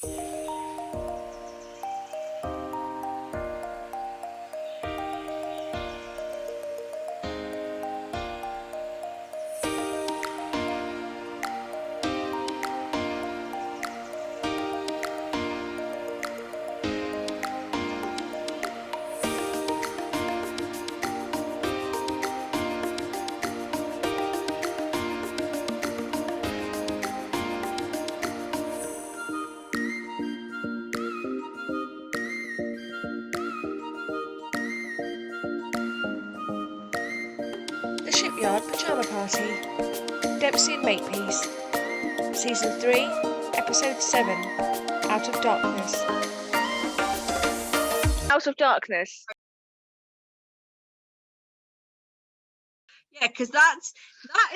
The Shipyard Pyjama Party, Dempsey and Makepeace, Season 3, Episode 7, Out of Darkness. Out of Darkness. Yeah, because that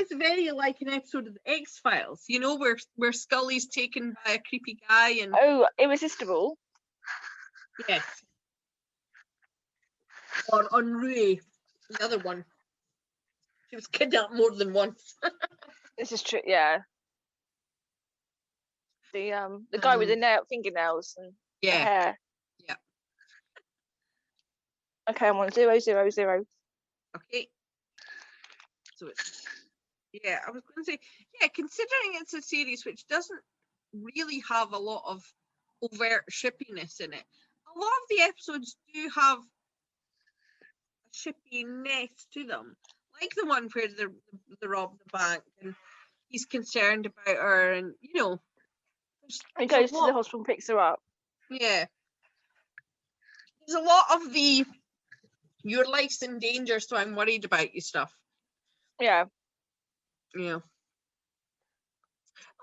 is very like an episode of the X-Files, you know, where Scully's taken by a creepy guy and... Oh, Irresistible. Yes. On Rue, the other one. She was kidnapped more than once. This is true, yeah. The guy with the fingernails and the hair. Yeah. Okay, I'm on 000. Okay. So it's I was going to say, considering it's a series which doesn't really have a lot of overt shippiness in it, a lot of the episodes do have a shippiness to them. Like the one where they rob the bank and he's concerned about her, and you know, he goes to the hospital and picks her up. Yeah, there's a lot of the your life's in danger, so I'm worried about you stuff. Yeah. Yeah.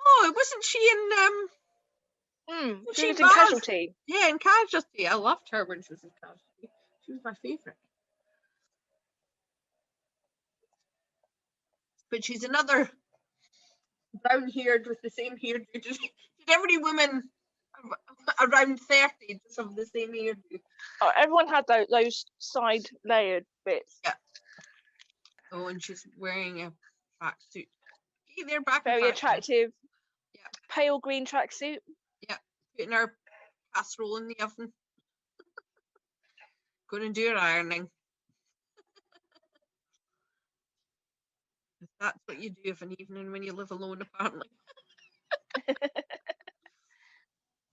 Oh, wasn't she in she was in Casualty. Yeah, in Casualty. I loved her when she was in Casualty. She was my favourite. But she's another brown-haired with the same hairdo. Did every woman around 30 just have the same hairdo? Oh, everyone had those side layered bits. Yeah. Oh, and she's wearing a tracksuit. Okay, they're back. Very attractive. Yeah. Pale green tracksuit. Yeah. Putting her casserole in the oven. Going to do her ironing. That's what you do of an evening when you live alone, apparently.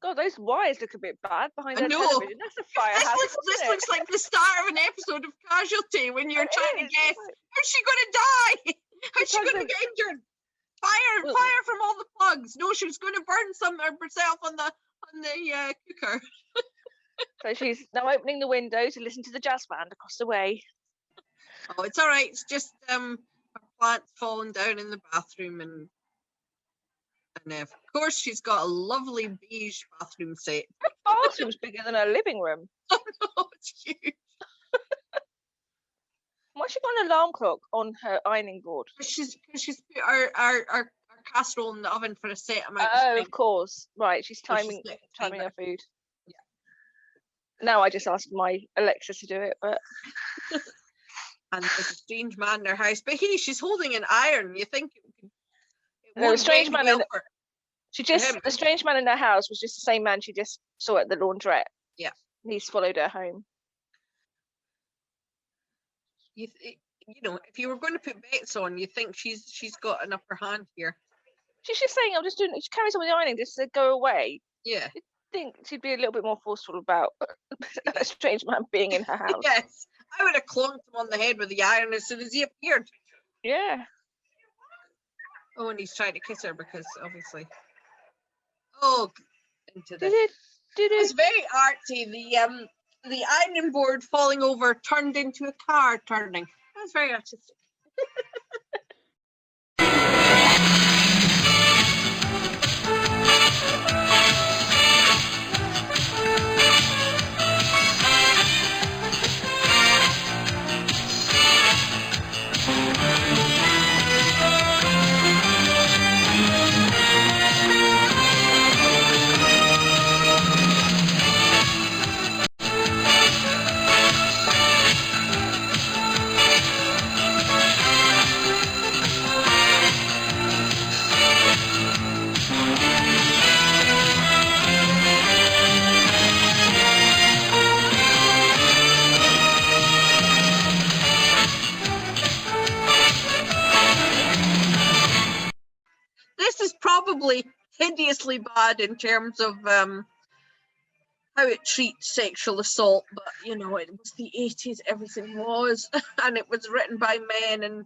God, those wires look a bit bad behind the television. That's a firehouse. This looks like the start of an episode of Casualty when you're trying to guess, how's she going to die? How's she going to get injured? Fire from all the plugs. No, she was going to burn some herself on the cooker. So she's now opening the window to listen to the jazz band across the way. Oh, it's all right. It's just her plant's falling down in the bathroom, and of course she's got a lovely beige bathroom set. Her bathroom's bigger than her living room. Oh no, it's huge. Why's she got an alarm clock on her ironing board? She's put our casserole in the oven for a set amount of time. Of course. Right, she's timing her food. Yeah. Now I just asked my Alexa to do it, but and there's a strange man in her house. But she's holding an iron. You think the strange man the strange man in her house was just the same man she just saw at the laundrette. Yeah. He's followed her home. You know, if you were going to put bets on, you think she's got an upper hand here. She's just saying, she carries on with the ironing just to go away. Yeah. You'd think she'd be a little bit more forceful about a strange man being in her house. Yes. I would have clonked him on the head with the iron as soon as he appeared. Yeah. Oh, and he's trying to kiss her because obviously. Oh, into this. It's very artsy. The ironing board falling over turned into a car turning. That's very artistic. probably hideously bad in terms of how it treats sexual assault, but you know, it was the 80s, everything was, and it was written by men, and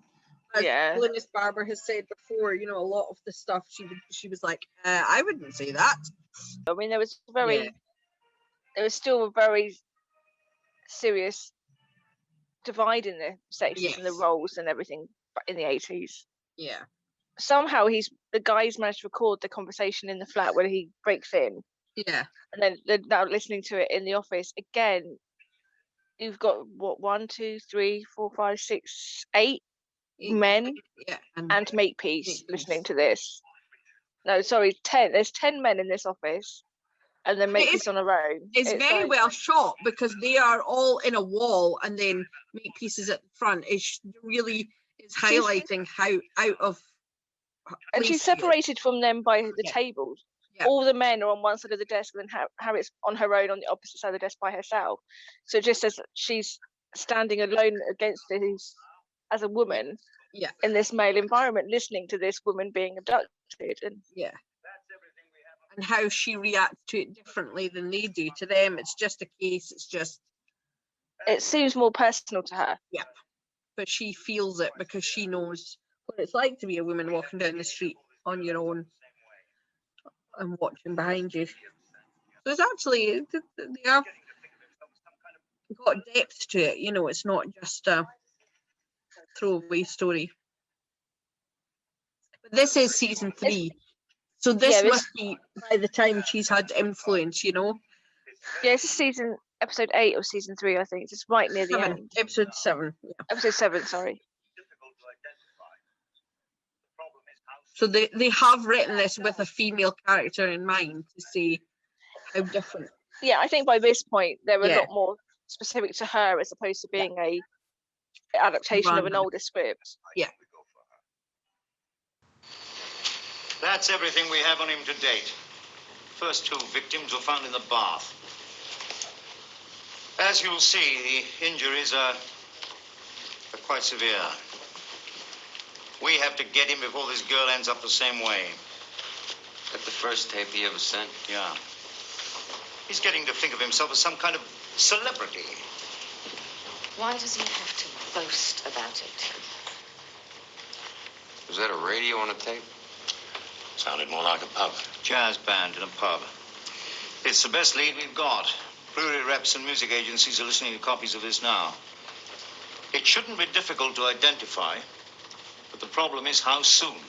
as Glennis Barber has said before, you know, a lot of the stuff she was like, I wouldn't say that. I mean, there was still a very serious divide in the sexes and the roles and everything in the 80s. Yeah. Somehow the guys managed to record the conversation in the flat where he breaks in. Yeah. And then they're now listening to it in the office. Again, you've got what, 1, 2, 3, 4, 5, 6, 8 men and Makepeace listening to this. No, sorry, 10. There's 10 men in this office, and then Makepeace on her own. It's very well shot because they are all in a wall, and then Makepeace is at the front. It really is highlighting how out of. And she's separated from them by the tables. Yeah. All the men are on one side of the desk, and then Harriet's on her own on the opposite side of the desk by herself. So just as she's standing alone against this as a woman in this male environment, listening to this woman being abducted. And and how she reacts to it differently than they do. To them, it's just a case. It seems more personal to her. Yeah. But she feels it because she knows what it's like to be a woman walking down the street on your own and watching behind you. So it's actually, they have got depth to it, you know, it's not just a throwaway story. But this is season 3, so this must be by the time she's had influence, you know. Yeah, it's episode 8 of season 3, I think. It's right near the end. Episode 7. Yeah. Episode 7, sorry. So they have written this with a female character in mind to see how different. Yeah, I think by this point they're a lot more specific to her as opposed to being a adaptation of an older script. Yeah. That's everything we have on him to date. First 2 victims were found in the bath. As you'll see, the injuries are quite severe. We have to get him before this girl ends up the same way. That the first tape he ever sent? Yeah. He's getting to think of himself as some kind of celebrity. Why does he have to boast about it? Was that a radio on a tape? Sounded more like a pub. Jazz band in a pub. It's the best lead we've got. Brewery reps and music agencies are listening to copies of this now. It shouldn't be difficult to identify, but the problem is how soon.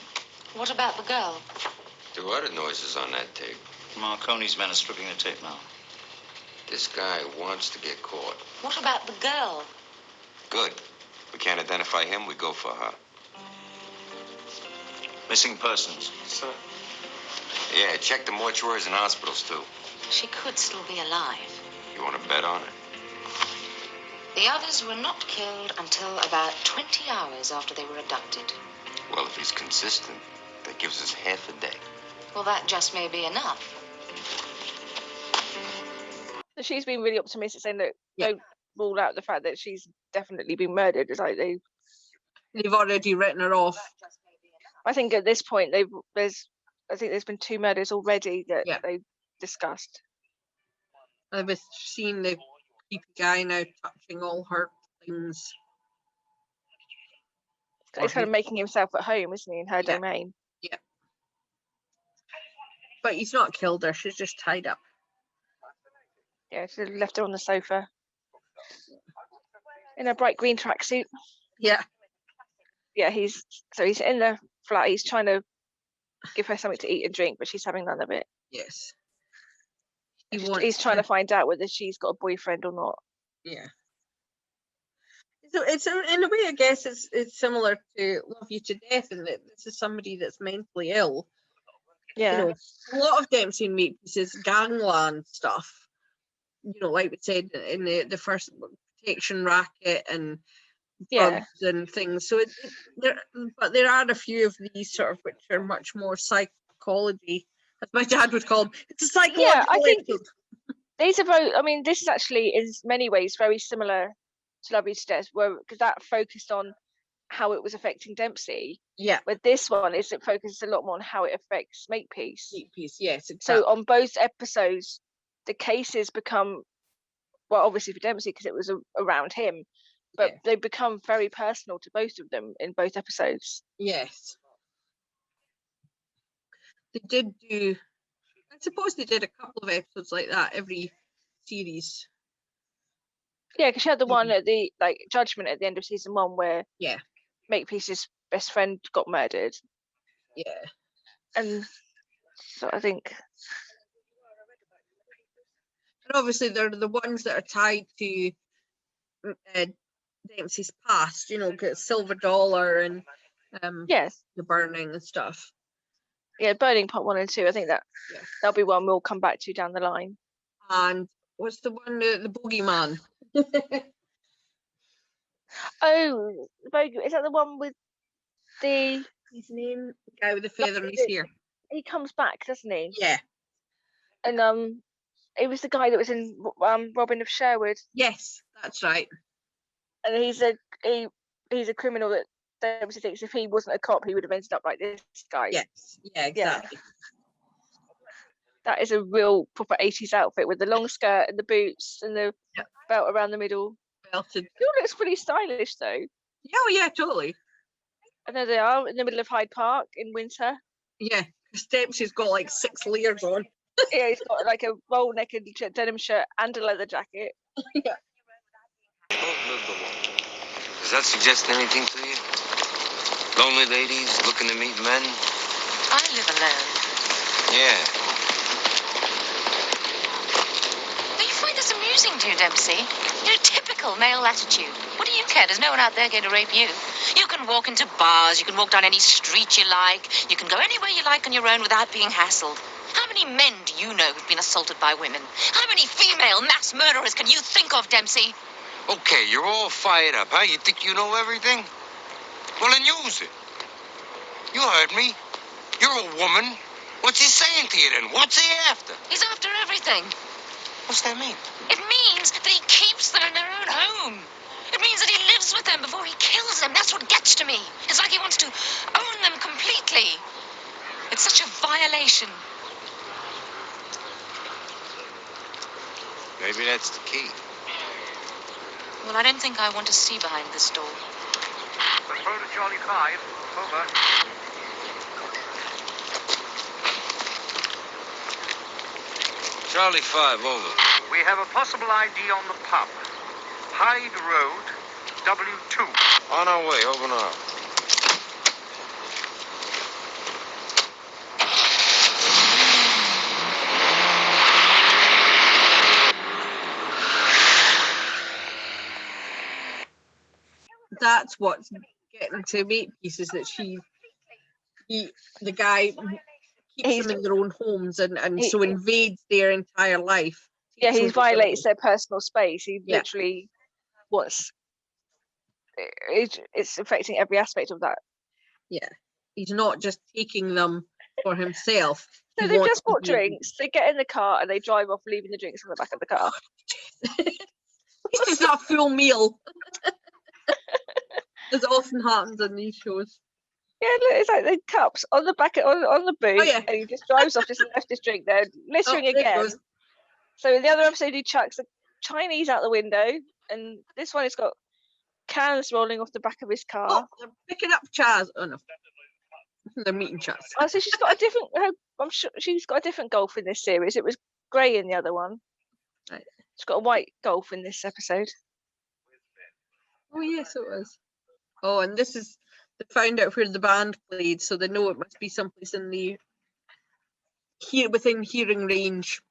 What about the girl? There were other noises on that tape. Marconi's men are stripping the tape now. This guy wants to get caught. What about the girl? Good. We can't identify him, we go for her. Missing persons. Sir? Yeah, check the mortuaries and hospitals, too. She could still be alive. You want to bet on it? The others were not killed until about 20 hours after they were abducted. Well, if he's consistent, that gives us half a day. Well, that just may be enough. She's been really optimistic, saying that don't rule out the fact that she's definitely been murdered. It's like they've already written her off. I think at this point there's been 2 murders already that they've discussed. I've seen the creepy guy now touching all her things. He's kind of making himself at home, isn't he, in her domain? Yeah. But he's not killed her. She's just tied up. Yeah, she left her on the sofa in a bright green tracksuit. Yeah. Yeah, he's in the flat. He's trying to give her something to eat and drink, but she's having none of it. Yes. He's trying to find out whether she's got a boyfriend or not. Yeah. So it's in a way, I guess it's similar to Love You to Death, in that this is somebody that's mentally ill. Yeah. You know, a lot of Dempsey Makepeace is gangland stuff. You know, like we said in the first, protection racket and drugs and things. So but there are a few of these sort of which are much more psychology, as my dad would call them. It's a psychological. Yeah, I think these are both. I mean, this is actually in many ways very similar to Love You to Death, because that focused on how it was affecting Dempsey. Yeah. But this one it focuses a lot more on how it affects Makepeace. Makepeace, yes. Exactly. So on both episodes, the cases become, well, obviously for Dempsey because it was around him, but they become very personal to both of them in both episodes. Yes. They did do, I suppose they did a couple of episodes like that every series. Yeah, because she had the one at the Judgment at the end of season 1 where Makepeace's best friend got murdered. Yeah. And so I think. And obviously they're the ones that are tied to Dempsey's past, you know, Silver Dollar and yes, the burning and stuff. Yeah, burning part 1 and 2. I think that'll be one we'll come back to down the line. And what's the one, the bogeyman? Oh, is that the one with his name? The guy with the feather in his hair. He comes back, doesn't he? Yeah. And it was the guy that was in Robin of Sherwood. Yes, that's right. And he's a criminal that Dempsey thinks if he wasn't a cop, he would have ended up like this guy. Yes, yeah, exactly. Yeah. That is a real proper 80s outfit with the long skirt and the boots and the belt around the middle. Belted. It all looks pretty stylish though. Yeah, oh yeah, totally. And there they are in the middle of Hyde Park in winter. Yeah, because Dempsey's got like 6 layers on. Yeah, he's got like a roll-necked denim shirt and a leather jacket. Yeah. Does that suggest anything to you? Lonely ladies looking to meet men? I live alone. Yeah. Do you find this amusing, do you, Dempsey? You know, typical male attitude. What do you care? There's no one out there going to rape you. You can walk into bars, you can walk down any street you like, you can go anywhere you like on your own without being hassled. How many men do you know who've been assaulted by women? How many female mass murderers can you think of, Dempsey? Okay, you're all fired up, huh? You think you know everything? Well, then use it. You heard me. You're a woman. What's he saying to you then? What's he after? He's after everything. What's that mean? It means that he keeps them in their own home. It means that he lives with them before he kills them. That's what gets to me. It's like he wants to own them completely. It's such a violation. Maybe that's the key. Well, I don't think I want to see behind this door. Control to Charlie 5. Over. Charlie 5, over. We have a possible ID on the pub. Hyde Road, W2. On our way, over and out. That's what's getting to Makepeace, is that the guy keeps them in their own homes and so invades their entire life. Yeah, he violates their personal space. He literally it's affecting every aspect of that. Yeah, he's not just taking them for himself. So they just bought drinks, they get in the car and they drive off, leaving the drinks in the back of the car. This is not a full meal. As often happens in these shows. Yeah, look, it's like the cups on the back on the boot, and he just drives off, just left his drink there, littering again. So in the other episode, he chucks the Chinese out the window, and this one has got cans rolling off the back of his car. Oh, they're picking up Chaz. Oh no, they're meeting Chaz. Oh, so she's got a different. I'm sure she's got a different Golf in this series. It was grey in the other one. Right. She's got a white Golf in this episode. Oh yes, it was. Oh, and this is, they found out where the band played, so they know it must be someplace in the within hearing range.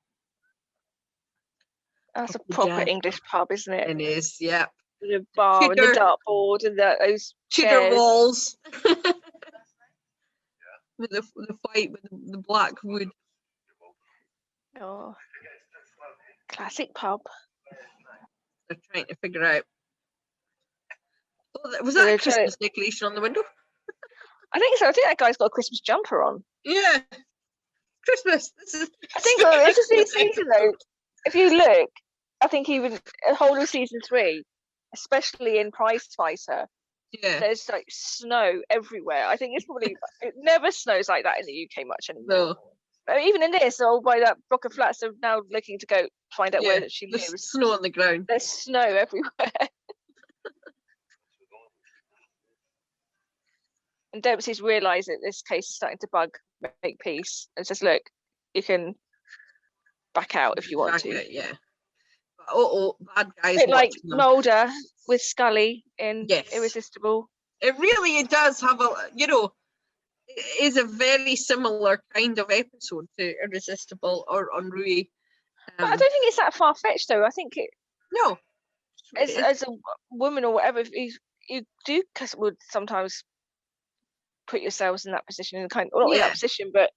That's a proper English pub, isn't it? It is, yeah. The bar and the dartboard and those Tudor walls. with the white, with the black wood. Oh, classic pub. They're trying to figure out. Oh, was that a Christmas decoration on the window? I think so. I think that guy's got a Christmas jumper on. Yeah. Christmas. I think it's a new season though. If you look, I think even a whole of season 3, especially in Prize Fighter, Yeah. There's like snow everywhere. I think it's probably it never snows like that in the UK much anymore. No. But even in this, all by that block of flats are now looking to go find out where she There's lives. snow on the ground. There's snow everywhere. And Dempsey's realised that this case is starting to bug Makepeace and says, look, you can back out if you want to. It, yeah. Bad guys. A bit like Mulder with Scully in Irresistible. It really does have it is a very similar kind of episode to Irresistible or on Rui. But I don't think it's that far-fetched, though. I think it... No. As a woman or whatever, you do would sometimes put yourselves in that position, and kind of, not in that position, but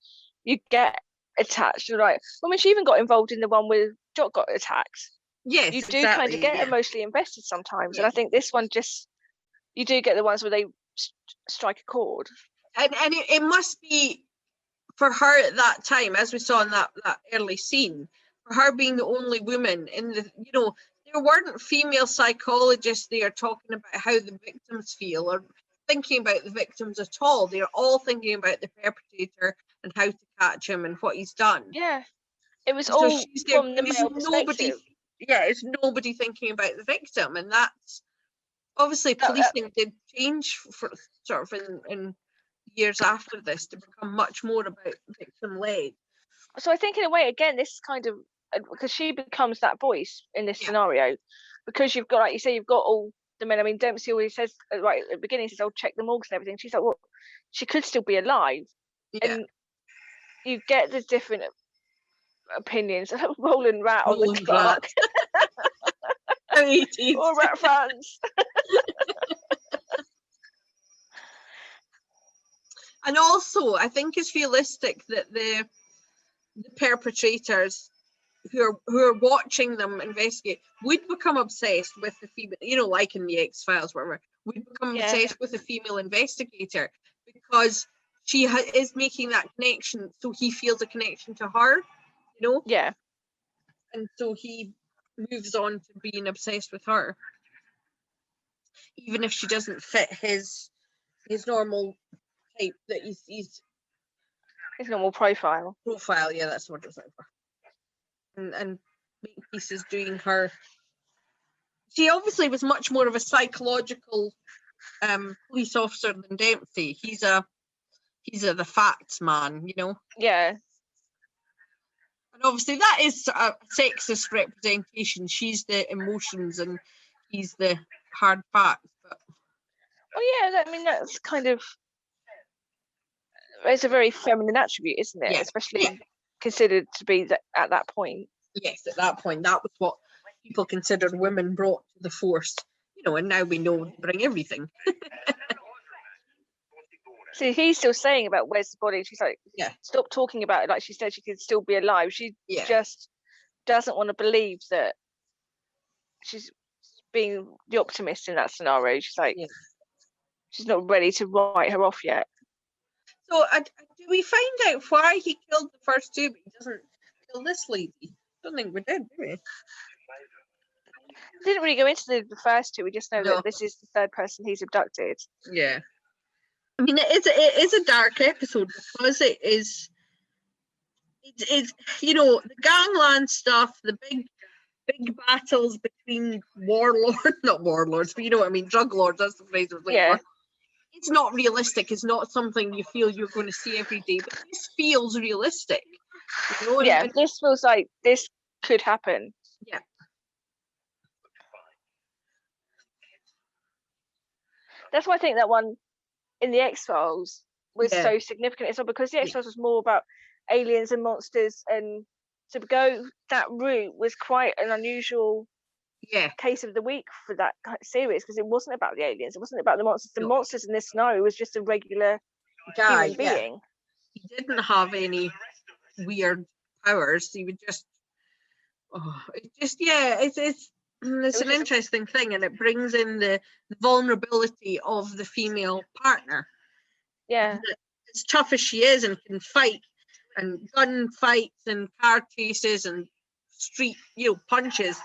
you get attached. You're like, I mean, she even got involved in the one where Jock got attacked. Yes, you do kind of get emotionally invested sometimes, and I think this one you do get the ones where they strike a chord. And it must be for her at that time, as we saw in that early scene, for her being the only woman in the, there weren't female psychologists there talking about how the victims feel or thinking about the victims at all. They're all thinking about the perpetrator and how to catch him and what he's done. Yeah, it was all from the male perspective. It's nobody thinking about the victim, and that's obviously policing did change for sort of in years after this to become much more about victim led. So I think in a way, again, this kind of, because she becomes that voice in this scenario, because you've got, like you say, you've got all the men. I mean, Dempsey always says right at the beginning, he says, "I'll check the morgues and everything." She's like, well, she could still be alive, and you get the different opinions. Roland Rat on the clock. Or Rat fans. And also, I think it's realistic that the perpetrators who are watching them investigate would become obsessed with the female, like in the X-Files, whatever, would become obsessed with the female investigator because she is making that connection, so he feels a connection to her, Yeah. And so he moves on to being obsessed with her, even if she doesn't fit his normal type that he's his normal profile. Yeah, that's what it's like. And Makepeace is doing her. She obviously was much more of a psychological police officer than Dempsey. He's the facts man, Yeah. And obviously that is a sexist representation. She's the emotions and he's the hard facts. But... Well, yeah, I mean that's kind of, it's a very feminine attribute, isn't it? Yeah. Especially considered to be at that point. Yes, at that point, that was what people considered women brought to the force, and now we know they bring everything. See, he's still saying about where's the body. She's like, stop talking about it. Like she said, she could still be alive. She just doesn't want to believe that she's being the optimist in that scenario. She's like, she's not ready to write her off yet. So, do we find out why he killed the first two, but he doesn't kill this lady? I don't think we did, do we? Didn't really go into the first two. We just know that this is the third person he's abducted. Yeah. I mean, it is a dark episode because it's the gangland stuff, the big battles between not warlords, but you know what I mean, drug lords, that's the phrase I was looking for. It's not realistic. It's not something you feel you're going to see every day, but this feels realistic. This feels like this could happen. Yeah. That's why I think that one in the X-Files was so significant. It's not because the X-Files was more about aliens and monsters, and to go that route was quite an unusual case of the week for that series, because it wasn't about the aliens, it wasn't about the monsters. The monsters in this scenario was just a regular human being. He didn't have any weird powers. He would just it's an interesting thing, and it brings in the vulnerability of the female partner. Yeah, as tough as she is and can fight and gun fights and car chases and street punches,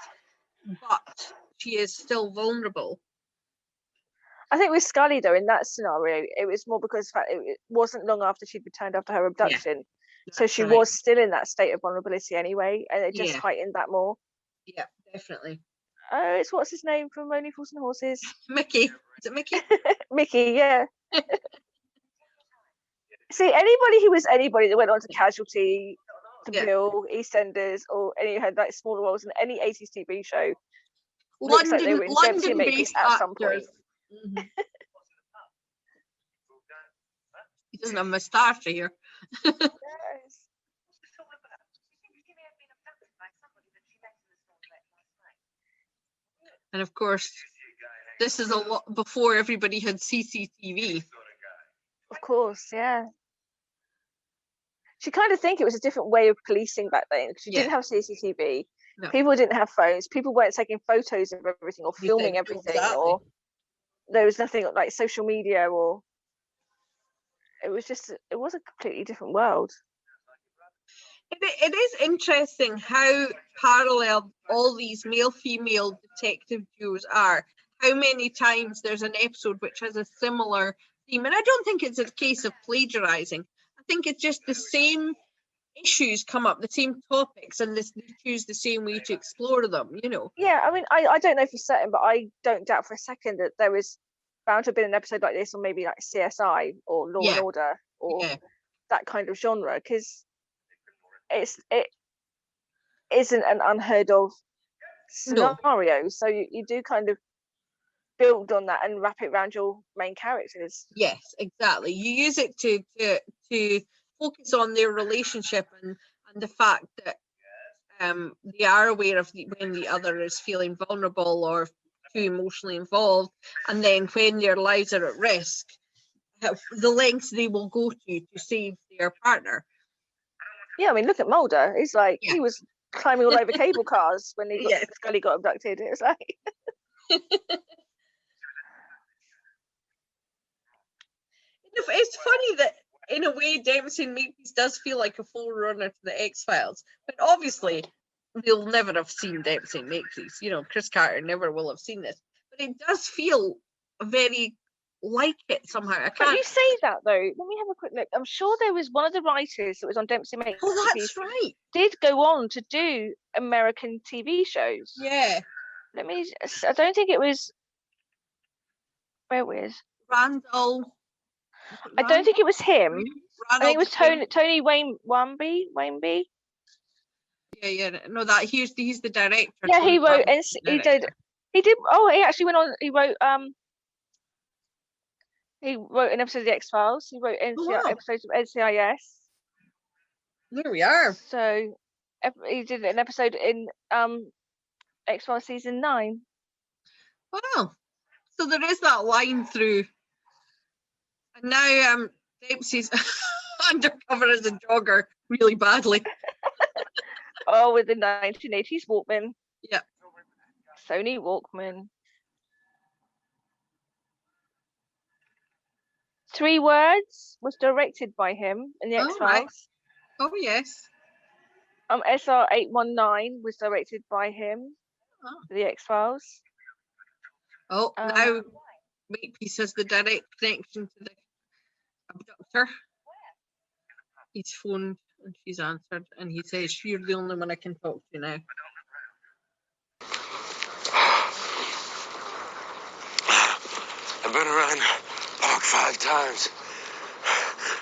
but she is still vulnerable. I think with Scully, though, in that scenario, it was more because of the fact it wasn't long after she'd returned after her abduction. So she was still in that state of vulnerability anyway, and it just heightened that more. Yeah, definitely. Oh, it's what's his name from Only Fools and Horses? Mickey. Is it Mickey? Mickey, yeah. See, anybody who was anybody that went on to Casualty, to Bill, EastEnders, or any who had like smaller roles in any 80s TV show, looks like they were in Dempsey Makepeace at some point. Mm-hmm. He doesn't have a moustache here. Yes. And of course, this is a lot before everybody had CCTV. Of course, yeah. She kind of think it was a different way of policing back then because you didn't have CCTV. No. People didn't have phones. People weren't taking photos of everything or filming everything, or there was nothing like social media, or it was a completely different world. It is interesting how parallel all these male-female detective duos are. How many times there's an episode which has a similar theme, and I don't think it's a case of plagiarizing. I think it's just the same issues come up, the same topics, and they choose the same way to explore them, you know. Yeah, I mean, I don't know for certain, but I don't doubt for a second that there was bound to have been an episode like this, or maybe like CSI or Law and Order, or that kind of genre, because it isn't an unheard of scenario. So you do kind of build on that and wrap it around your main characters. Yes, exactly. You use it to focus on their relationship and the fact that they are aware of when the other is feeling vulnerable or too emotionally involved, and then when their lives are at risk, the lengths they will go to save their partner. Yeah, I mean, look at Mulder. He's like, he was climbing all over cable cars when Scully got abducted. It was like... It's funny that in a way Dempsey Makepeace does feel like a forerunner to the X-Files, but obviously they'll never have seen Dempsey Makepeace. You know, Chris Carter never will have seen this, but it does feel very like it somehow. But you say that though. Let me have a quick look. I'm sure there was one of the writers that was on Dempsey Makepeace. Oh, that's right. Did go on to do American TV shows. Yeah. Let me. I don't think it was. Where was Randall? I don't think it was him. I think it was Tony Wainby. Yeah. No, that he's the director. Yeah, he wrote. He did. Oh, he actually went on. He wrote. He wrote an episode of the X-Files. He wrote episodes of NCIS. There we are. So he did an episode in X-Files season 9. Wow. So there is that line through. And now Dempsey's undercover as a jogger really badly. Oh, with the 1980s Walkman. Yeah. Sony Walkman. 3 Words was directed by him in the X-Files. Right. Oh, yes. SR819 was directed by him for the X-Files. Oh, now Makepeace has the direct connection to the abductor. He's phoned and she's answered, and he says, "You're the only one I can talk to now." I've been around the park 5 times.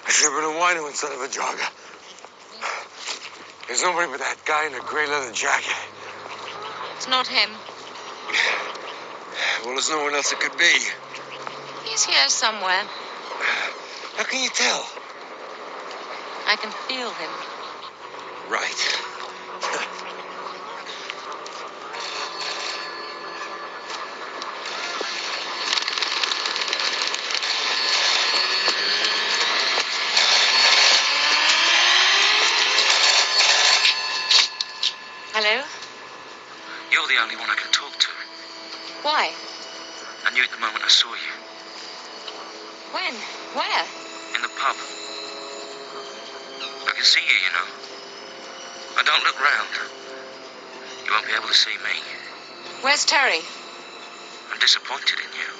I should have been a wino instead of a jogger. There's nobody but that guy in a grey leather jacket. It's not him. Well, there's no one else it could be. He's here somewhere. How can you tell? I can feel him. Right. Hello? You're the only one I can talk to. Why? I knew it the moment I saw you. When? Where? In the pub. I can see you, you know. I don't look round. You won't be able to see me. Where's Terry? I'm disappointed in you.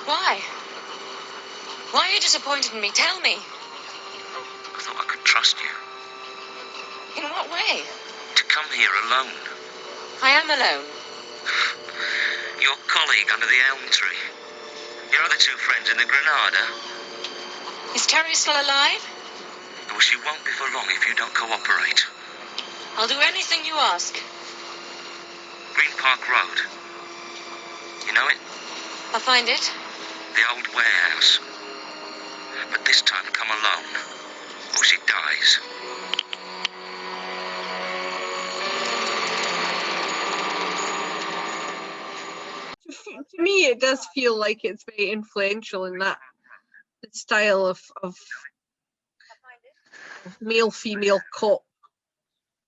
Why? Why are you disappointed in me? Tell me. I thought I could trust you. In what way? To come here alone. I am alone. Your colleague under the elm tree. Your other two friends in the Granada. Is Terry still alive? Well, she won't be for long if you don't cooperate. I'll do anything you ask. Green Park Road. You know it? I'll find it. The old warehouse. But this time come alone, or she dies. To me, it does feel like it's very influential in that style of male-female cop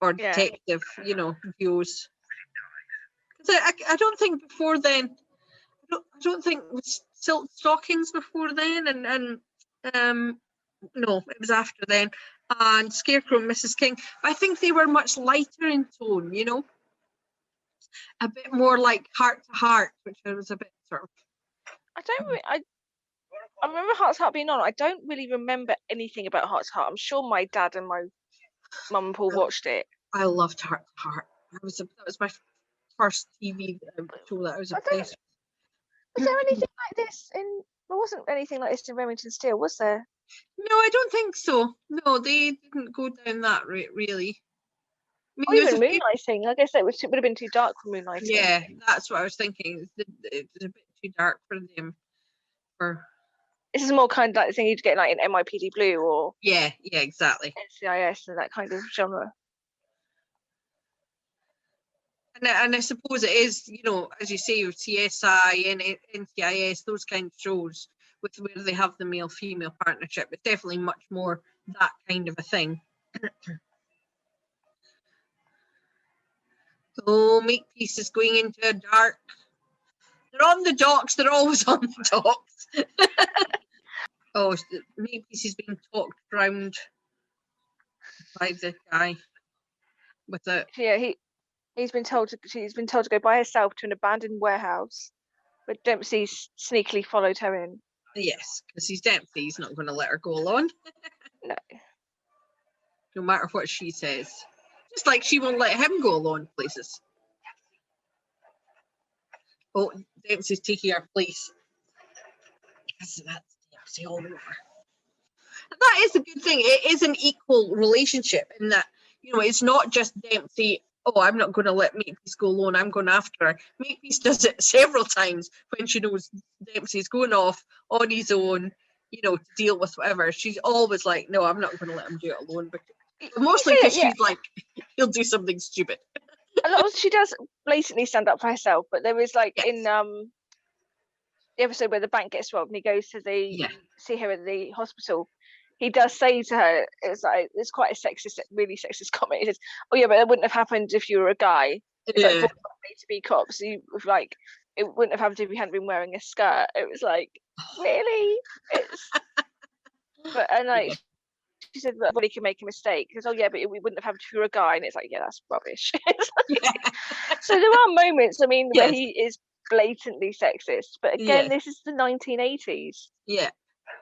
or detective, you know, views. I don't think before then. I don't think it was silk stockings before then, and no, it was after then. And Scarecrow and Mrs. King, but I think they were much lighter in tone, you know, a bit more like Heart to Heart, which was a bit sort of. I remember Heart to Heart being on. I don't really remember anything about Heart to Heart. I'm sure my dad and my mum and Paul watched it. I loved Heart to Heart. That was my first TV show that I was obsessed. Was there anything like this in? There wasn't anything like this in Remington Steele, was there? No, I don't think so. No, they didn't go down that route, really. I mean, Or even Moonlighting. I guess it would have been too dark for Moonlighting. Yeah, that's what I was thinking. It was a bit too dark for them. This is more kind of like the thing you'd get like in NYPD Blue or yeah, exactly. NCIS and that kind of genre. And I suppose it is, you know, as you say, with CSI and NCIS, those kind of shows with where they have the male-female partnership, it's definitely much more that kind of a thing. So Makepeace is going into a dark. They're on the docks. They're always on the docks. Oh, Makepeace is being talked around by the guy with a. Yeah, she's been told to go by herself to an abandoned warehouse, but Dempsey sneakily followed her in. Yes, because he's Dempsey. He's not going to let her go alone. No. No matter what she says. Just like she won't let him go alone places. Oh, Dempsey's taking her place. That's Dempsey all over. That is a good thing. It is an equal relationship in that, you know, it's not just Dempsey, oh, I'm not going to let Makepeace go alone, I'm going after her. Makepeace does it several times when she knows Dempsey's going off on his own, you know, to deal with whatever. She's always like, no, I'm not going to let him do it alone. But mostly because she's like, he'll do something stupid. A lot of, she does blatantly stand up for herself, but there is like in the episode where the bank gets robbed and he goes to see her at the hospital, he does say to her, it's quite a sexist, really sexist comment. He says, "Oh yeah, but that wouldn't have happened if you were a guy. It's like for me to be cops. You like it wouldn't have happened if you hadn't been wearing a skirt." It was like, really? She said that everybody can make a mistake. Because, oh yeah, but we wouldn't have happened if you were a guy. And it's like, yeah, that's rubbish. So there are moments, I mean, where he is blatantly sexist. But again, this is the 1980s. Yeah.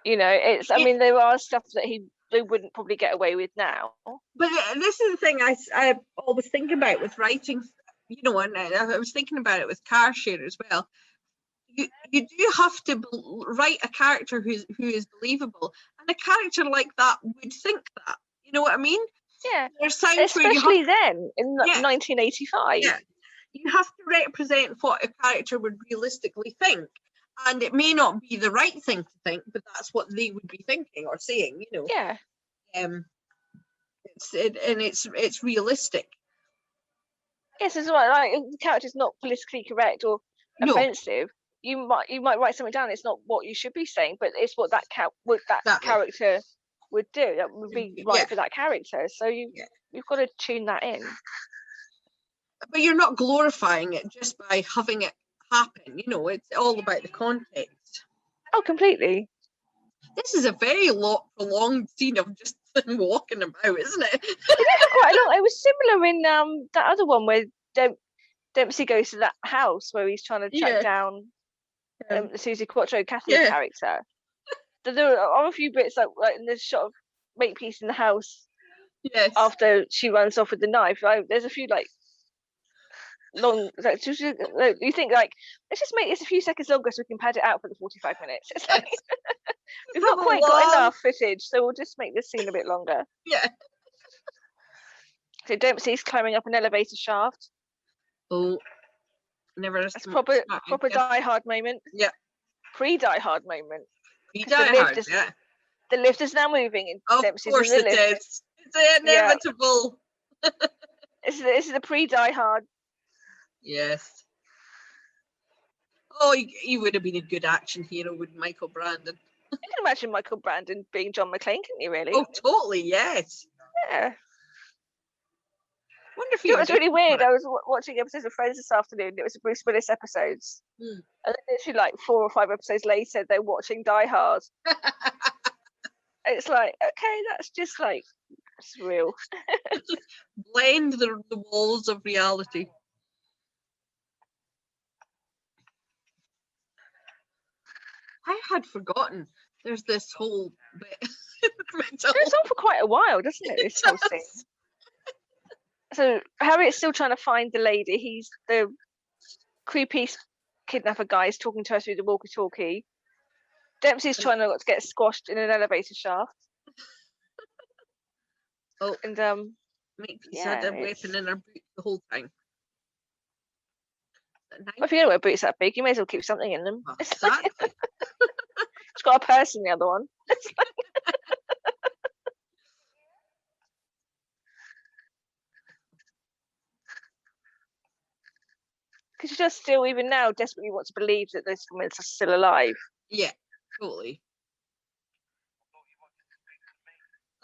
You know, I mean, there are stuff that they wouldn't probably get away with now. But this is the thing I always think about with writing, you know, and I was thinking about it with Car Share as well. You do have to write a character who is believable, and a character like that would think that. You know what I mean? Yeah. There's times especially where you then in 1985. Yeah. You have to represent what a character would realistically think, and it may not be the right thing to think, but that's what they would be thinking or saying. You know. Yeah. It's realistic. Yes, as well. Like the character's not politically correct or offensive. You might write something down. It's not what you should be saying, but it's what that character would do. That would be right for that character. So you've got to tune that in. But you're not glorifying it just by having it happen. You know, it's all about the context. Oh, completely. This is a very prolonged scene of just them walking about, isn't it? It is quite long. It was similar in that other one where Dempsey goes to that house where he's trying to track down the Susie Quattro Kathy character. There are a few bits like in this shot of Makepeace in the house. Yes. After she runs off with the knife, there's a few like long. You think like, let's just make this a few seconds longer so we can pad it out for the 45 minutes. It's like we've not quite got enough footage, so we'll just make this scene a bit longer. Yeah. So Dempsey's climbing up an elevator shaft. Oh, never. That's proper Die Hard moment. Yeah. Pre-Die Hard moment. Pre-Die Hard. Yeah. The lift is now moving. And Dempsey's of course in the it lift. is. It's inevitable. Yeah. This is the pre-Die Hard. Yes. Oh, he would have been a good action hero with Michael Brandon. You can imagine Michael Brandon being John McClane, couldn't you? Really? Oh, totally. Yes. Yeah. Wonder if it was really weird. I was watching episodes of Friends this afternoon. It was the Bruce Willis episodes, and then literally like 4 or 5 episodes later, they're watching Die Hard. It's like, okay, that's just like surreal. Blend the walls of reality. I had forgotten. There's this whole bit. It's on for quite a while, doesn't it? This whole scene. So Harriet's still trying to find the lady. He's the creepy kidnapper guy is talking to her through the walkie-talkie. Dempsey's trying to get squashed in an elevator shaft. Oh, and Makepeace had a weapon in her boot the whole time. Well, if you don't wear boots that big, you may as well keep something in them. Oh, exactly. It's got a purse in the other one. Because she just still, even now, desperately wants to believe that this woman's still alive. Yeah, totally.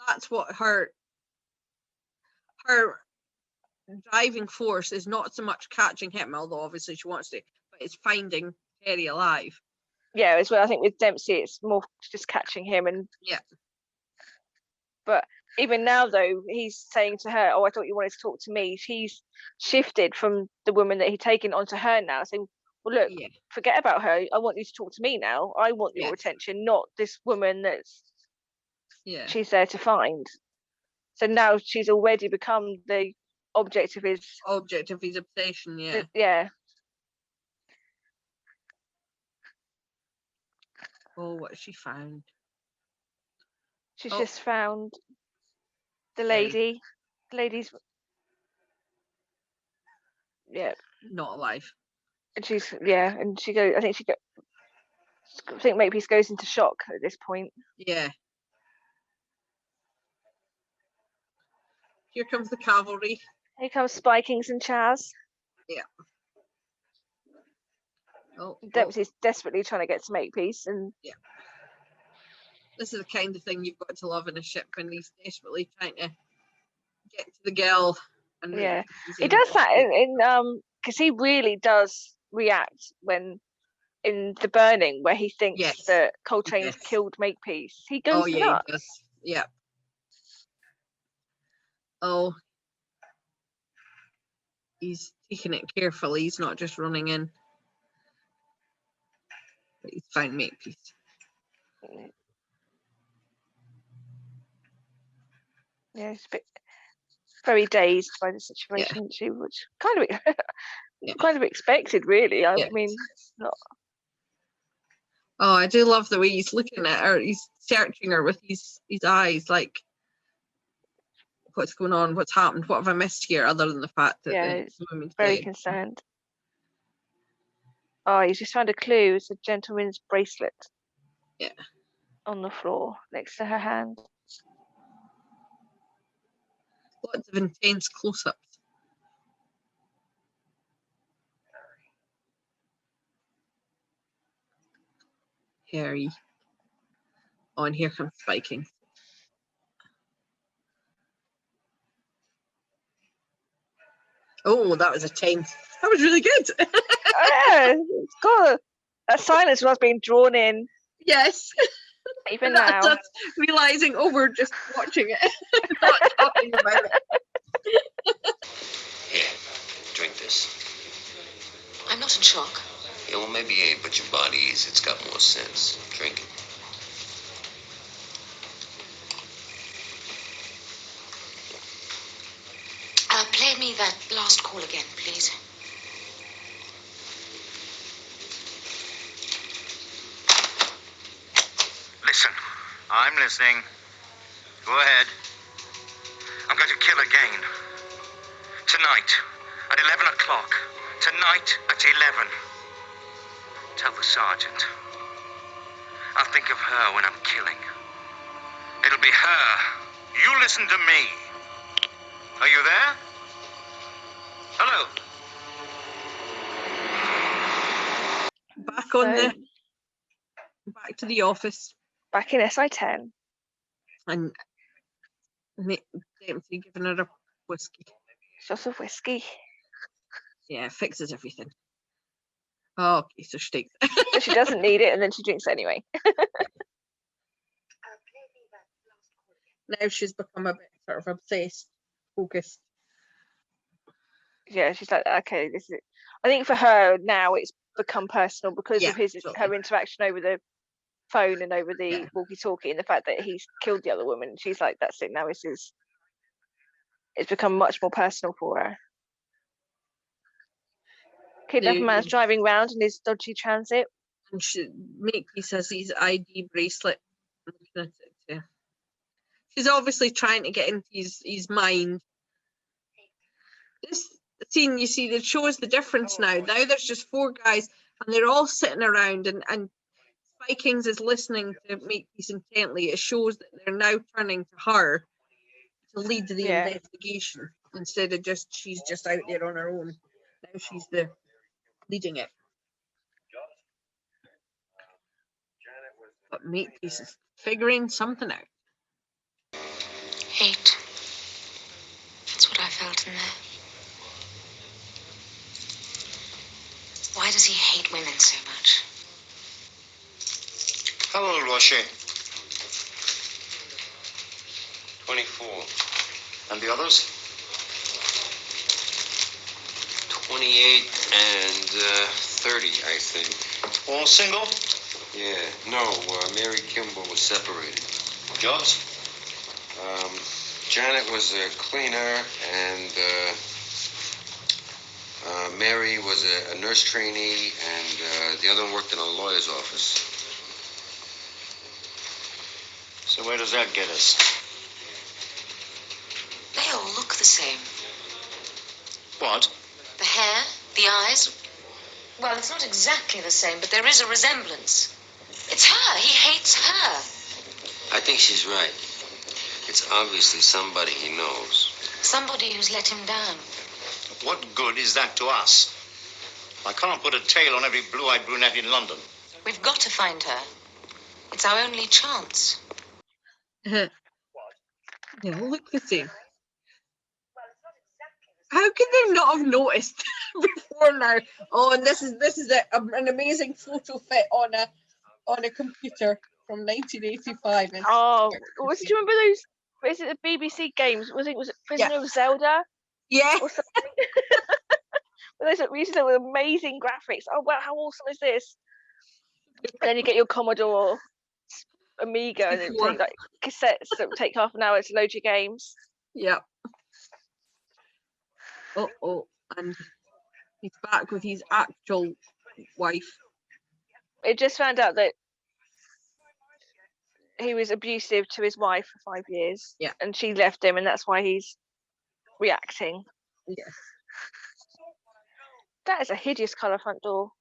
That's what her driving force is, not so much catching him, although obviously she wants to, but it's finding Terry alive. Yeah, as well. I think with Dempsey, it's more just catching him, and But even now, though, he's saying to her, "Oh, I thought you wanted to talk to me." He's shifted from the woman that he'd taken onto her now, saying, "Well, look, forget about her. I want you to talk to me now. I want your attention, not this woman that's she's there to find." So now she's already become the object of his obsession. Yeah. Oh, what has she found? She's just found the lady. The lady's not alive. And she's and she goes. I think Makepeace goes into shock at this point. Yeah. Here comes the cavalry. Here comes Spikings and Chaz. Yeah. Dempsey's desperately trying to get to Makepeace, and this is the kind of thing you've got to love in a ship, when he's desperately trying to get to the girl. And he does that in because he really does react when in The Burning, where he thinks that Coltrane's killed Makepeace. He goes nuts. He does. Yeah. Oh, he's taking it carefully. He's not just running in. But he's found Makepeace. Yeah, he's a bit very dazed by the situation, which kind of expected, really. I mean, it's not. Oh, I do love the way he's looking at her. He's searching her with his eyes, like, what's going on? What's happened? What have I missed here? Other than the fact that it's very concerned. Oh, he's just found a clue. It's a gentleman's bracelet. Yeah. On the floor next to her hand. Lots of intense close-ups. Harry. Oh, and here comes Spiking. Oh, that was a 10. That was really good. Yeah, it's good. That silence was being drawn in. Yes. Even now. Just realising, we're just watching it, not talking about it. Here, drink this. I'm not in shock. Yeah, well, maybe you ain't, but your body is. It's got more sense. Drink it. Play me that last call again, please. Listen, I'm listening. Go ahead. I'm going to kill again. Tonight, at 11 o'clock. Tonight, at 11. Tell the sergeant. I'll think of her when I'm killing. It'll be her. You listen to me. Are you there? Hello? Back to the office. Back in SI10. And Dempsey giving her a whiskey. Shot of whiskey. Yeah, fixes everything. Oh, okay, so she takes it. So she doesn't need it, and then she drinks it anyway. Now she's become a bit sort of obsessed, focused. Yeah, she's like, okay, this is it. I think for her now it's become personal because of her interaction over the phone and over the walkie-talkie, and the fact that he's killed the other woman. She's like, that's it now. It's become much more personal for her. Kidnapped man's driving round in his dodgy transit. And Makepeace has his ID bracelet. She's obviously trying to get into his mind. This scene, you see, that shows the difference now. Now there's just 4 guys, and they're all sitting around, and Vikings is listening to Makepeace intently. It shows that they're now turning to her to lead the investigation instead of she's just out there on her own. Now she's leading it. But Makepeace is figuring something out. Hate. That's what I felt in there. Why does he hate women so much? How old was she? 24. And the others? 28 and 30, I think. All single? Yeah, no, Mary Kimball was separated. Jobs? Janet was a cleaner, and Mary was a nurse trainee, and the other one worked in a lawyer's office. So where does that get us? They all look the same. What? The hair, the eyes. Well, it's not exactly the same, but there is a resemblance. It's her. He hates her. I think she's right. It's obviously somebody he knows. Somebody who's let him down. What good is that to us? I can't put a tail on every blue-eyed brunette in London. We've got to find her. It's our only chance. They all look the same. How could they not have noticed before now? Oh, and this is an amazing photo fit on a computer from 1985. Oh, do you remember those? Is it the BBC games? Was it Prisoner of Zelda? Yeah. Or something? We used to do amazing graphics. Oh wow, how awesome is this? And then you get your Commodore Amiga, and it would take like cassettes that would take half an hour to load your games. Yeah. And he's back with his actual wife. It just found out that he was abusive to his wife for 5 years. Yeah. And she left him, and that's why he's reacting. Yeah. That is a hideous colour front door.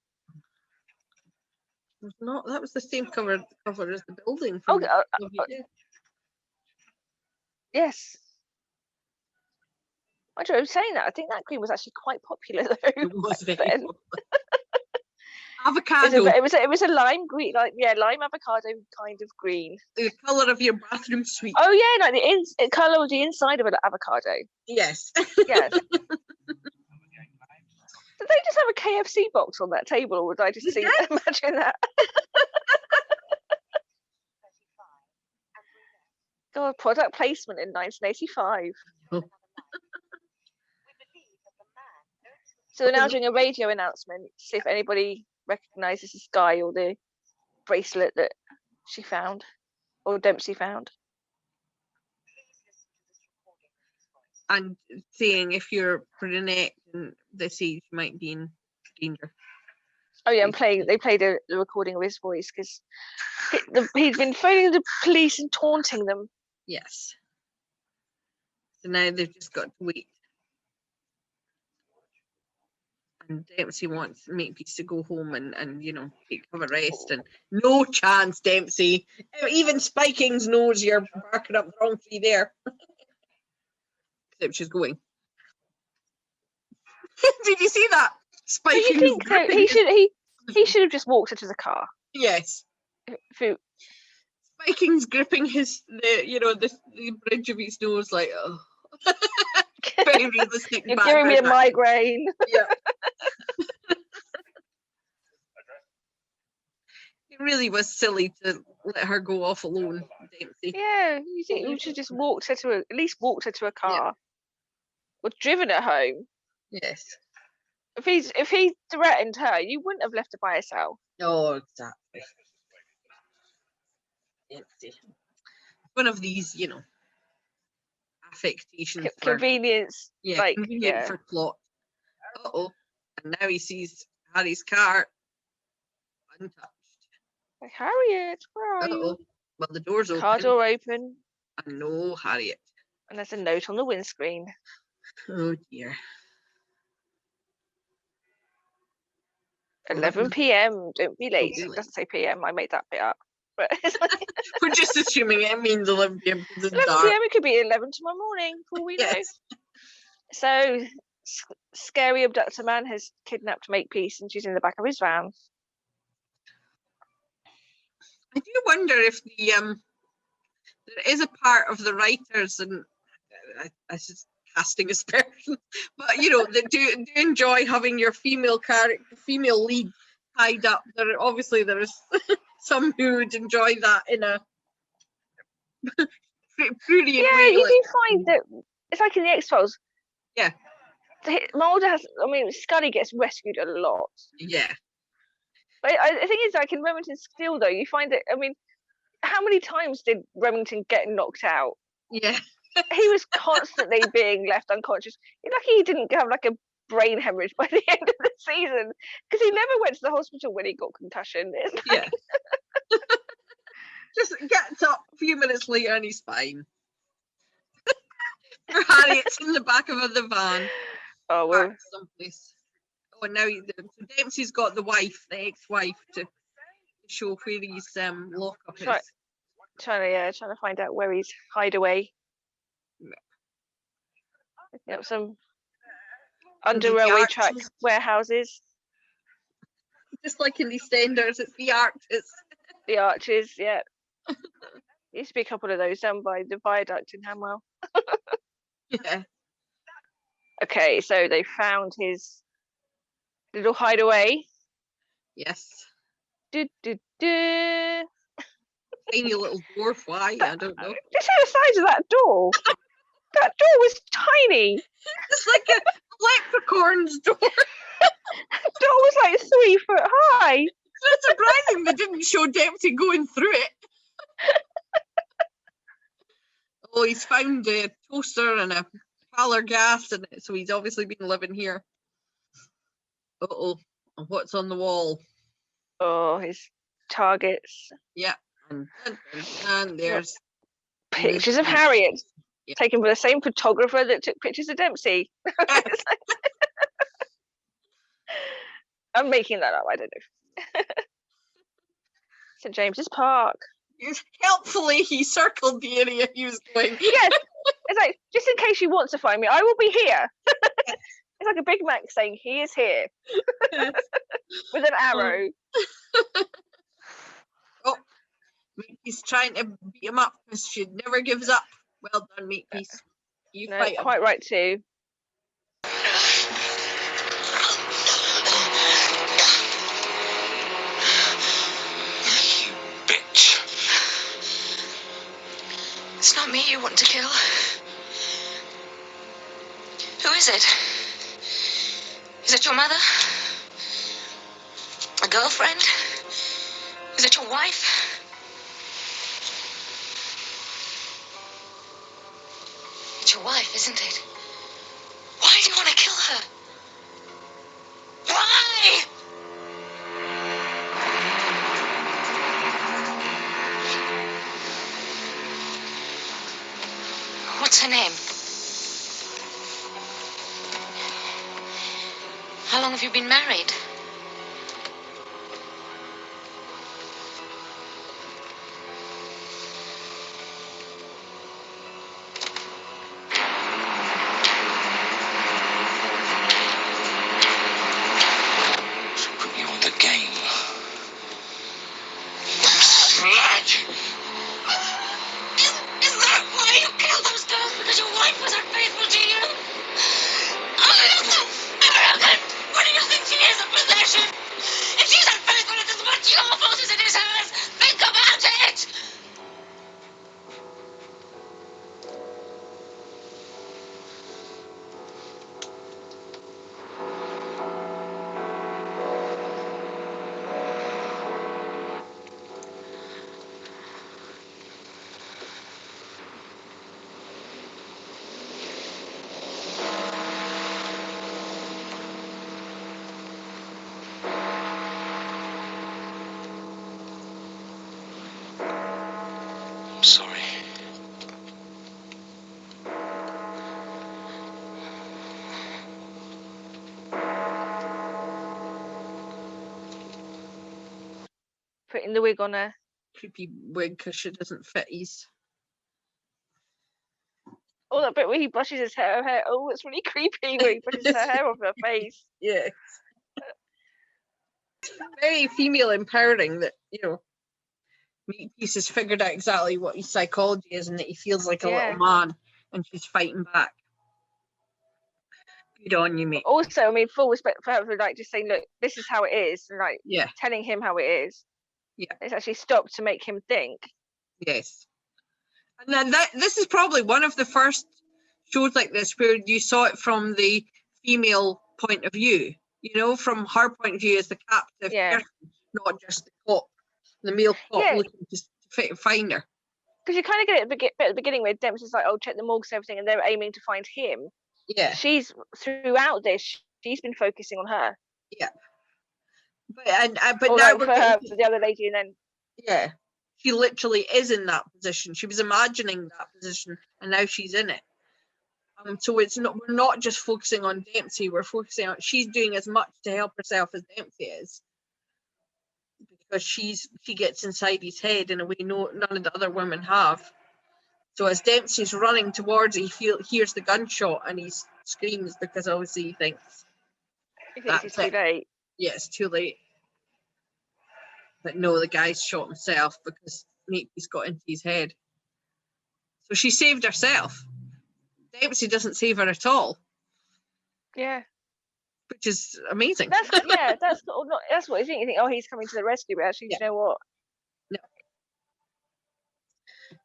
It was not. That was the same cover as the building. Yes. I don't know, saying that, I think that green was actually quite popular though. It was very popular. Avocado. It was a lime green, lime avocado kind of green. The colour of your bathroom suite. Oh yeah, like the colour of the inside of an avocado. Yes. Yes. Did they just have a KFC box on that table, or would I just imagine that? God, product placement in 1985. Oh. So we're now doing a radio announcement, see if anybody recognises this guy or the bracelet that she found, or Dempsey found. And saying if you're brunette and this age, you might be in danger. Oh yeah, they played the recording of his voice because he'd been phoning the police and taunting them. Yes. So now they've just got to wait. And Dempsey wants Makepeace to go home and have a rest. And no chance, Dempsey. Even Spikings knows you're barking up the wrong tree there. Except she's going. Did you see that? Do you think that he should have just walked her to the car? Yes. Spiking's gripping the bridge of his nose like, oh. Very realistic. You're giving me a migraine. Yeah. It really was silly to let her go off alone, Dempsey. Yeah, you think you should just at least walked her to a car, yeah. Or driven her home. Yes. If he threatened her, you wouldn't have left her by herself. No, exactly. Dempsey. One of these, affectations. Convenience. Yeah, convenient for plot. Uh-oh. And now he sees Harry's car untouched. Like, Harriet, where are you? Well, the door's open. Car door open. And no Harriet. And there's a note on the windscreen. Oh dear. 11 p.m. Don't be late. It doesn't say p.m. I made that bit up. But we're just assuming it means 11 p.m. 11 p.m. It could be 11 tomorrow morning, for all we know. So, scary abductor man has kidnapped Makepeace, and she's in the back of his van. I do wonder if there is a part of the writers, and I just casting aspersions, but they do enjoy having your female lead tied up. There is some who would enjoy that in a brilliant way. You do find that it's like in the XFiles. Yeah. Mulder Scully gets rescued a lot. Yeah. But the thing is, like in Remington Steele, though, you find that, how many times did Remington get knocked out? Yeah. He was constantly being left unconscious. You're lucky he didn't have like a brain hemorrhage by the end of the season, because he never went to the hospital when he got concussion. Yeah. Just gets up a few minutes later and he's fine. Poor Harriet's in the back of the van. Oh, well. Someplace. Oh, and now Dempsey's got the wife, the ex-wife, to show where his lockup is. Trying to find out where his hideaway. Looking up some under railway track warehouses. Just like in EastEnders, it's the Arches. The Arches, yeah. Used to be a couple of those down by the viaduct in Hamwell. Yeah. Okay, so they found his little hideaway. Yes. Tiny little dwarf. Why? I don't know. Just see the size of that door. That door was tiny. It's like a leprechaun's door. That door was like 3 foot high. It's surprising they didn't show Dempsey going through it. Oh, he's found a toaster and a parlour gas in it, so he's obviously been living here. Uh-oh. What's on the wall? Oh, his targets. Yeah. And there's pictures of Harriet. Yeah. Taken by the same photographer that took pictures of Dempsey. I'm making that up, I don't know. St. James's Park. Helpfully, he circled the area he was going. Yes, it's like, just in case you want to find me, I will be here. It's like a Big Mac saying, he is here. With an arrow. Oh, he's trying to beat him up because she never gives up. Well done, Makepeace. You fight him. Quite right too. It's not me you want to kill. Who is it? Is it your mother? A girlfriend? Is it your wife? It's your wife, isn't it? Why do you want to kill her? Why? What's her name? How long have you been married? She put me on the game. Slut! Is that why you killed those girls? Because your wife was unfaithful to you? What do you think she is, a possession? If she's unfaithful, it's as much your fault as it is hers. Think about it! I'm sorry. Putting the wig on her. Creepy wig because she doesn't fit his. Oh, that bit where he brushes his hair. Oh, it's really creepy where he brushes her hair off her face. Yeah. It's very female empowering that, Makepeace has figured out exactly what his psychology is and that he feels like a little man and she's fighting back. Good on you, mate. Also, I mean, full respect for her for like just saying, look, this is how it is, and like telling him how it is. Yeah. It's actually stopped to make him think. Yes. And then this is probably one of the first shows like this where you saw it from the female point of view, from her point of view as the captive person, not just the cop, the male cop looking to find her. Because you kind of get it at the beginning where Dempsey's like, oh, check the morgues and everything, and they're aiming to find him. Yeah. She's, throughout this, she's been focusing on her. Yeah. But now for her, for the other lady, and then... Yeah. She literally is in that position. She was imagining that position, and now she's in it. So we're not just focusing on Dempsey. We're focusing on she's doing as much to help herself as Dempsey is, because she gets inside his head in a way none of the other women have. So as Dempsey's running towards it, he hears the gunshot and he screams because obviously he thinks it's too late. Yeah, it's too late. But no, the guy's shot himself because Makepeace got into his head. So she saved herself. Dempsey doesn't save her at all. Yeah. Which is amazing. That's what you think. You think, oh, he's coming to the rescue, but actually, you know what? No.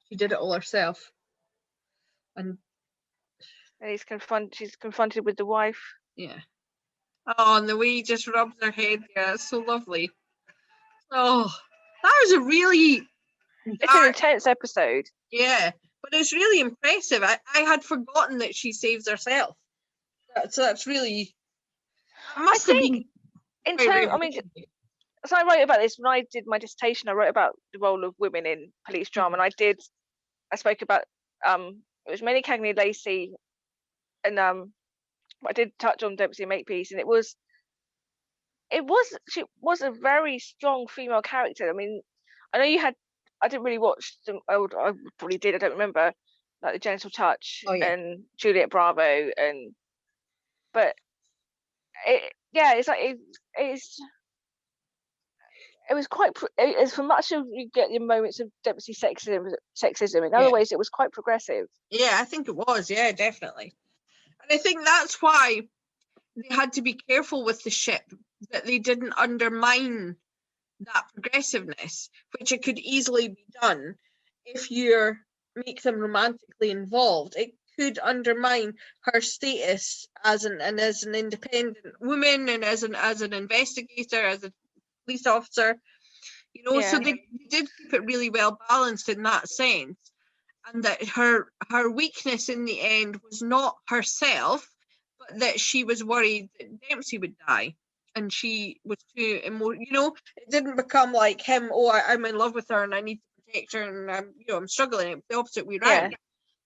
She did it all herself. And she's confronted with the wife. Yeah. Oh, and the way he just rubs her head, it's so lovely. Oh, that was a really... It's an intense episode. Yeah, but it's really impressive. I had forgotten that she saves herself. That's really... Must have been... In terms, I mean, so I wrote about this when I did my dissertation. I wrote about the role of women in police drama, and I spoke about it was mainly Cagney Lacey, and I did touch on Dempsey Makepeace, and she was a very strong female character. I mean, I know I didn't really watch them. I probably did. I don't remember, like the Gentle Touch and Juliet Bravo, but it's like it was quite. As for much of you get your moments of Dempsey sexism. In other ways, it was quite progressive. Yeah, I think it was. Yeah, definitely. And I think that's why they had to be careful with the ship, that they didn't undermine that progressiveness, which it could easily be done if you make them romantically involved. It could undermine her status as an independent woman and as an investigator, as a police officer, you know. Yeah. So they did keep it really well balanced in that sense, and that her weakness in the end was not herself, but that she was worried that Dempsey would die, and she was too you know, it didn't become like him, oh, I'm in love with her and I need to protect her and I'm struggling. It was the opposite way around. Yeah.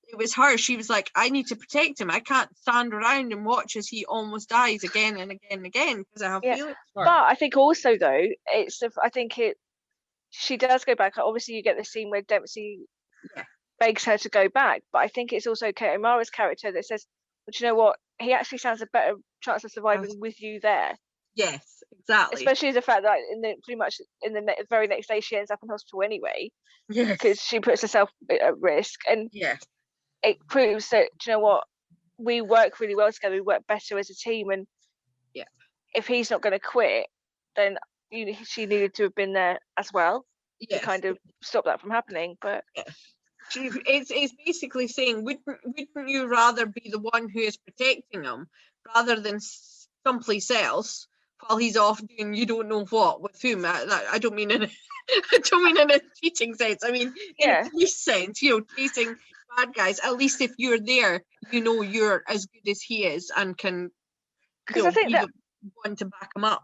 It was her. She was like, I need to protect him. I can't stand around and watch as he almost dies again and again and again because I have feelings for him. But I think also though, she does go back. Obviously, you get the scene where Dempsey begs her to go back, but I think it's also Kate O'Mara's character that says, "But you know what? He actually stands a better chance of surviving with you there." Yes, exactly. Especially the fact that pretty much in the very next day she ends up in hospital anyway. Yes. Because she puts herself at risk, and it proves that, you know what, we work really well together. We work better as a team, and if he's not going to quit, then she needed to have been there as well to kind of stop that from happening. But it's basically saying, wouldn't you rather be the one who is protecting him rather than someplace else while he's off doing you don't know what with whom? I don't mean in a cheating sense. I mean in a police sense. You know, chasing bad guys. At least if you're there, you know you're as good as he is and can. Because I think that one to back him up.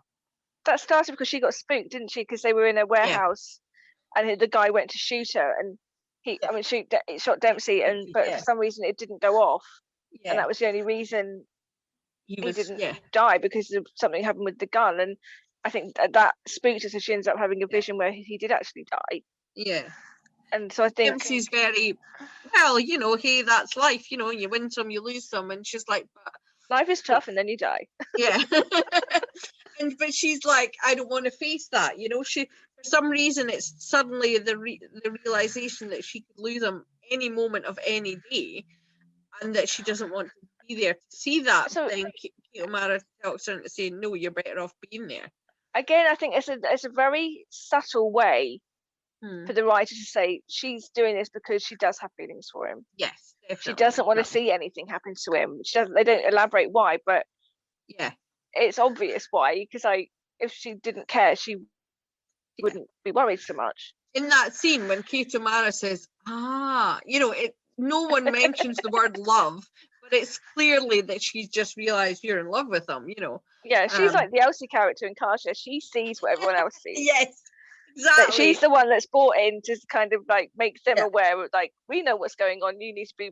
That started because she got spooked, didn't she? Because they were in a warehouse, and the guy went to shoot her, and he shot Dempsey, but for some reason it didn't go off, and that was the only reason he didn't die, because of something happened with the gun. And I think that spooked her, so she ends up having a vision where he did actually die. Yeah. And so I think Dempsey's very well, you know, hey, that's life, you know, you win some, you lose some, and she's like, but life is tough, and then you die. Yeah. But she's like, I don't want to face that, you know. She, for some reason, it's suddenly the realization that she could lose him any moment of any day, and that she doesn't want to be there to see that. So then Kate O'Mara talks her into saying, no, you're better off being there. Again, I think it's a very subtle way for the writer to say she's doing this because she does have feelings for him. Yes, definitely. She doesn't want to see anything happen to him. They don't elaborate why, but it's obvious why. Because if she didn't care, she wouldn't be worried so much. In that scene when Kate O'Mara says, you know, no one mentions the word love, but it's clearly that she's just realised you're in love with him, you know. Yeah, she's like the Elsie character in Carshare. She sees what everyone else sees. Yes, exactly. But she's the one that's brought in to kind of like make them aware of, like, we know what's going on. You need to be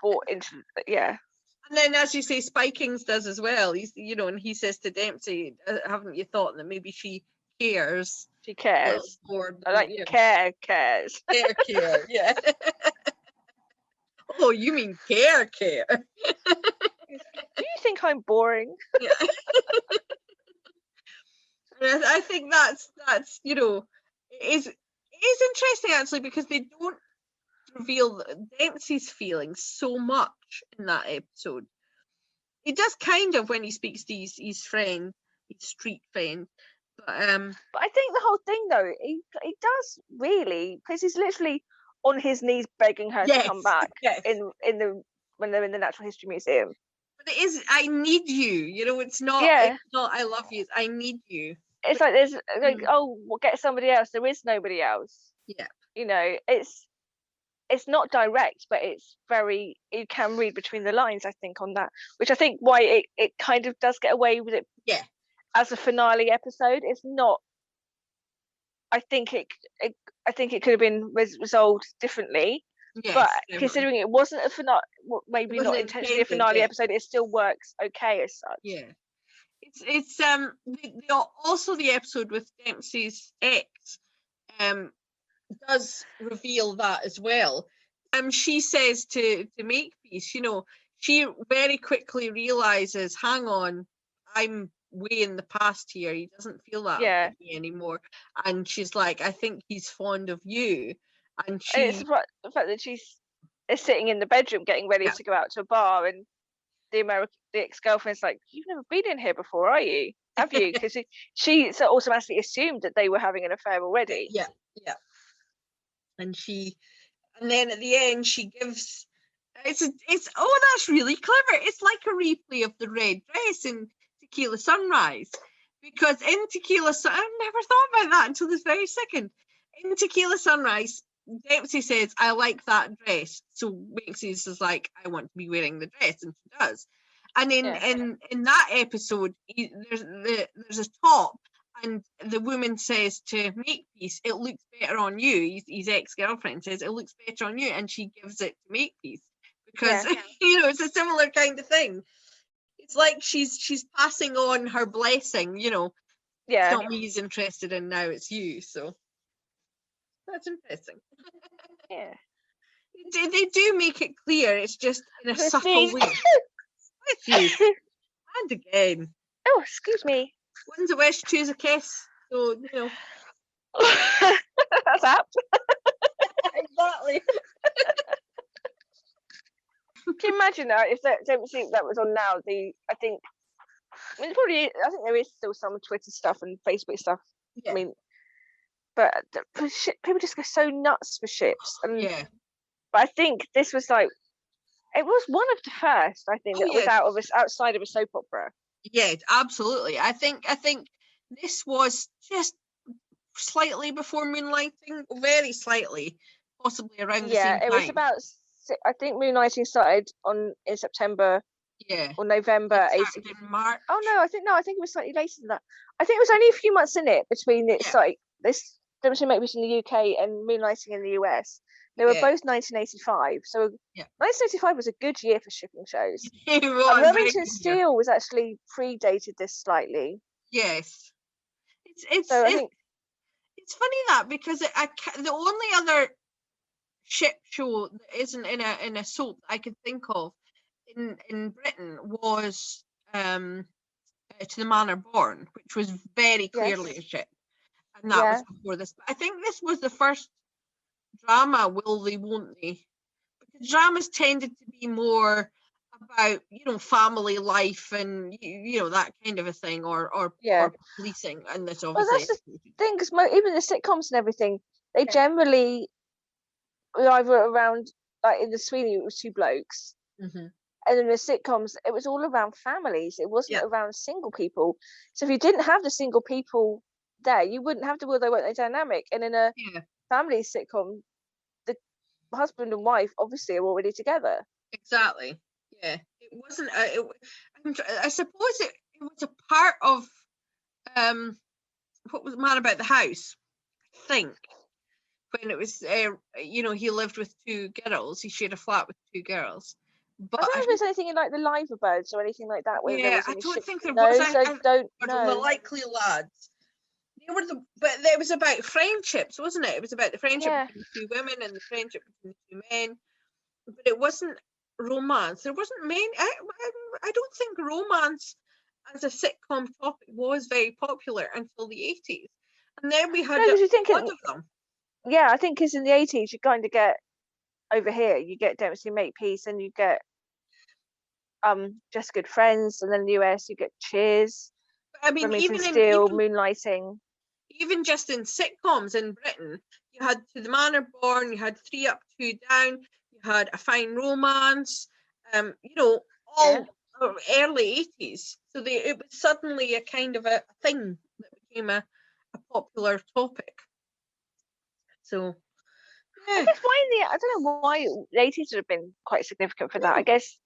brought into, And then, as you say, Spikings does as well. He's, you know, and he says to Dempsey, haven't you thought that maybe she cares? She cares. I like cares. Care, yeah. Oh, you mean care. Do you think I'm boring? Yeah. I think that's you know, is interesting actually, because they don't reveal Dempsey's feelings so much in that episode. He does kind of when he speaks to his friend, his street friend, but I think the whole thing though, he does really, because he's literally on his knees begging her to come back when they're in the Natural History Museum. But it is, I need you, you know. It's not I love you, it's I need you. It's like there's like, oh, we'll get somebody else. There is nobody else. Yeah, you know, it's not direct, but it's very, you can read between the lines, I think, on that, which I think why it kind of does get away with it. Yeah, as a finale episode, it's not. I think it could have been resolved differently. Yes, but considering it wasn't a finale, maybe not intentionally a finale episode, it still works okay as such. Yeah, it's also the episode with Dempsey's ex does reveal that as well. She says to Makepeace, you know, she very quickly realizes, hang on, I'm way in the past here. He doesn't feel that about me anymore. And she's like, I think he's fond of you. And it's the fact that she's sitting in the bedroom getting ready to go out to a bar, and the ex-girlfriend's like, you've never been in here before, are you? Have you? Because she automatically assumed that they were having an affair already. Yeah. And then at the end she gives it's that's really clever. It's like a replay of the red dress in Tequila Sunrise. Because in Tequila Sunrise, I never thought about that until this very second. In Tequila Sunrise, Dempsey says, I like that dress. So Macey's is like, I want to be wearing the dress, and she does. And in that episode, there's a top, and the woman says to Makepeace, it looks better on you. His ex-girlfriend says, it looks better on you, and she gives it to Makepeace. Because, it's a similar kind of thing. It's like she's passing on her blessing, Yeah. It's not me he's interested in now, it's you. So that's interesting. Yeah. They do make it clear, it's just in a subtle way. With you. And again. Oh, excuse me. One's a wish, two's a kiss. So, That's apt. Exactly. Can you imagine that if that was on now? I think there is still some Twitter stuff and Facebook stuff. Yeah. I mean, but people just go so nuts for ships. And, but I think this was like, it was one of the first. I think that was outside of a soap opera. Yeah, absolutely. I think this was just slightly before Moonlighting, very slightly, possibly around the same time. Yeah, it was about. I think Moonlighting started in September. Yeah. Or November. In March. Oh no, I think it was slightly later than that. I think it was only a few months in it between this Dempsey Makepeace in the UK and Moonlighting in the US. They were both 1985, so 1985 was a good year for shipping shows. It was. Remington Steele was actually predated this slightly. Yes. It's funny that because the only other ship show that isn't in a soap that I could think of in Britain was To the Manor Born, which was very clearly a ship, and that was before this. But I think this was the first drama, will they, won't they? Because dramas tended to be more about family life and that kind of a thing, or policing, and this obviously. Well, that's the thing, because even the sitcoms and everything, they generally were either around, like in the Sweeney, it was two blokes. Mm-hmm. And in the sitcoms, it was all around families. It wasn't around single people. So if you didn't have the single people there, you wouldn't have the will they won't they dynamic. And in a family sitcom, the husband and wife obviously are already together. Exactly. Yeah. It wasn't. I suppose it was a part of what was Man About the House. I think when it was he lived with two girls. He shared a flat with two girls. But I don't know if there's anything in like the Liver Birds or anything like that. I don't think there was. I don't know. The Likely Lads. They were but it was about friendships, wasn't it? It was about the friendship between the two women and the friendship between the two men. But it wasn't romance. There wasn't many. I don't think romance as a sitcom topic was very popular until the 80s, and then we had a lot of them. Yeah, I think because in the 80s you kind of get over here. You get Dempsey Makepeace, and you get Just Good Friends, and then in the US you get Cheers. I mean, even Moonlighting. Even just in sitcoms in Britain, you had To the Manor Born, you had 3 Up, 2 Down, you had A Fine Romance, all early 80s. So it was suddenly a kind of a thing that became a popular topic. So, I guess I don't know why the 80s would have been quite significant for that. I guess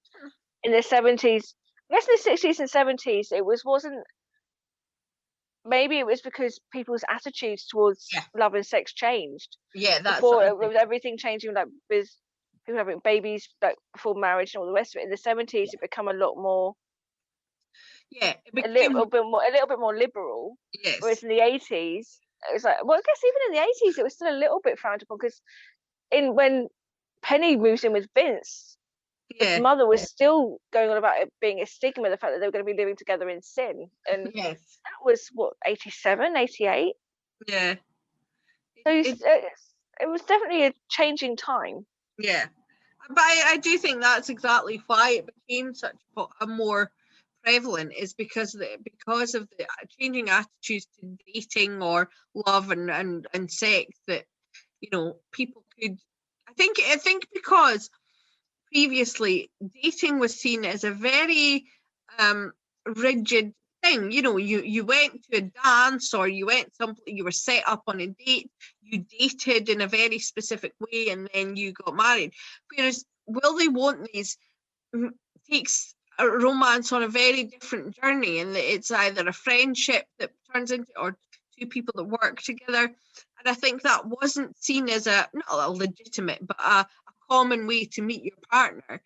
in the 70s, I guess in the 60s and 70s, it wasn't. Maybe it was because people's attitudes towards love and sex changed. Yeah, that's with everything changing, like with people having babies like before marriage and all the rest of it. In the 70s, it became a lot more. Yeah, a little bit more liberal. Yes. Whereas in the 80s, it was like, well, I guess even in the 80s, it was still a little bit frowned upon because when Penny moves in with Vince, his mother was still going on about it being a stigma, the fact that they were going to be living together in sin. And that was, 87, 88? Yeah. So it was definitely a changing time. Yeah. But I do think that's exactly why it became such a more prevalent, is because of the changing attitudes to dating or love and sex, that people could. I think because previously dating was seen as a very rigid thing. You know, you went to a dance, or you went you were set up on a date, you dated in a very specific way, and then you got married. Whereas Will They Won't They's takes a romance on a very different journey, and it's either a friendship that turns into, or two people that work together. And I think that wasn't seen as not a legitimate, but a common way to meet your partner.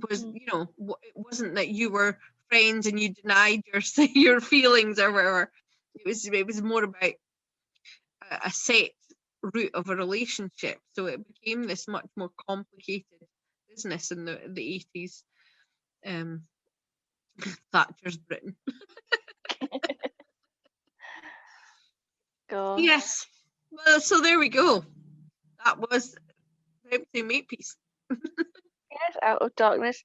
Was, you know, it wasn't that you were friends and you denied your feelings or whatever. It was more about a set route of a relationship. So it became this much more complicated business in the 80s. Thatcher's Britain. God. Yes. Well, so there we go. That was Dempsey Makepeace. Yes, Out of Darkness.